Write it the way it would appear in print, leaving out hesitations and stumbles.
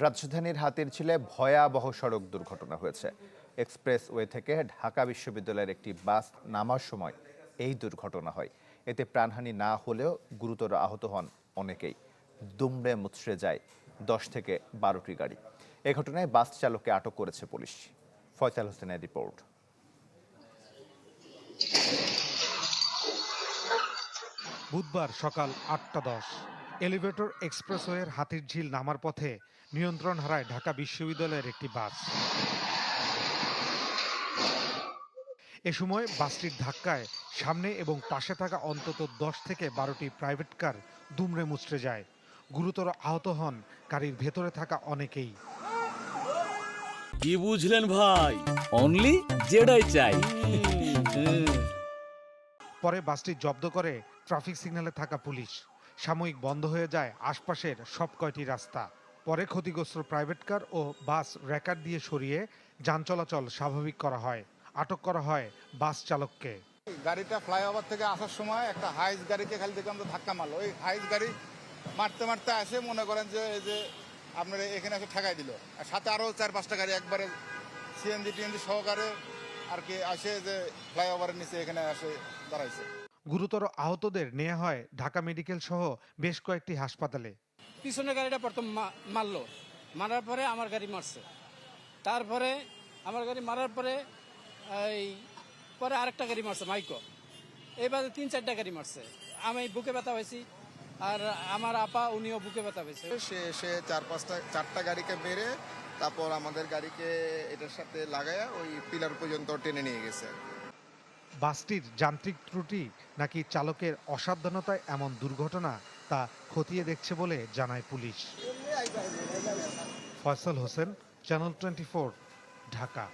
রাজধানীর হাতিরঝিলে ভয়াবহ সড়ক দুর্ঘটনা হয়েছে। এক্সপ্রেসওয়ে থেকে ঢাকা বিশ্ববিদ্যালয়ের একটি বাস নামার সময় এই দুর্ঘটনা হয়। এতে প্রাণহানি না হলেও গুরুতর আহত হন অনেকেই। দুমড়ে মুচড়ে যায় 10 থেকে 12টি গাড়ি। এ ঘটনায় বাস চালককে আটক করেছে পুলিশ। ফয়সাল হোসেনের রিপোর্ট। বুধবার সকাল 8:10 এলিভেটর এক্সপ্রেসওয়ের হাতিরঝিল নামার পথে নিয়ন্ত্রণ হারায় ঢাকা বিশ্ববিদ্যালয়ের একটি বাস। এ সময় বাসটির ধাক্কায় সামনে এবং পাশে থাকা অন্তত 10 থেকে 12টি প্রাইভেট কার দুমড়ে মুচড়ে যায়। গুরুতর আহত হন গাড়ির ভেতরে থাকা অনেকেই। কি বুঝলেন ভাই? অনলি যেটাই চাই। পরে বাসটি জব্দ করে ট্রাফিক সিগন্যালে থাকা পুলিশ। সাময়িক বন্ধ হয়ে যায় আশপাশের সব কয়টি রাস্তা। পরে ক্ষতিগ্রস্ত প্রাইভেট কার ও বাস র্যাকার দিয়ে সরিয়ে যান চলাচল স্বাভাবিক করা হয়। আটক করা হয় বাস চালককে। গাড়িটা ফ্লাইওভার থেকে আসার সময় একটা হাইস গাড়িকে খালি দেখলাম তো ধাক্কা মারলো। ওই হাইস গাড়ি মারতে মারতে আসে মনে করেন যে এই যে আপনার এখানে এসে ঠেকাই দিল। আর সাথে আরও 4-5টা গাড়ি একবারে সিএনজি টিএনজি সহকারে আর কি আসে যে ফ্লাইওভারের নিচে এখানে আসে দাঁড়াইছে। গুরুতর আহতদের নেওয়া হয় ঢাকা মেডিকেল সহ বেশ কয়েকটি হাসপাতালে। পিছনের গাড়িটা প্রথম মারলো, মারার পরে আমার গাড়ি মারছে। তারপরে আমার গাড়ি মারার পরে এই পরে আরেকটা গাড়ি মারছে মাইকো। এইবারে 3-4টা গাড়ি মারছে। আমি বুকে ব্যথা হয়েছি আর আমার আপা উনিও বুকে ব্যথা হয়েছে। সে 4-5টা গাড়িকে মেরে তারপর আমাদের গাড়িকে এটার সাথে লাগায়া ওই পিলার পর্যন্ত টেনে নিয়ে গেছে। বাসটির যান্ত্রিক ত্রুটি নাকি চালকের অসাবধানতায় এমন দুর্ঘটনা তা খতিয়ে দেখছে বলে জানায় পুলিশ। ফয়সাল হোসেন, চ্যানেল 24, ঢাকা।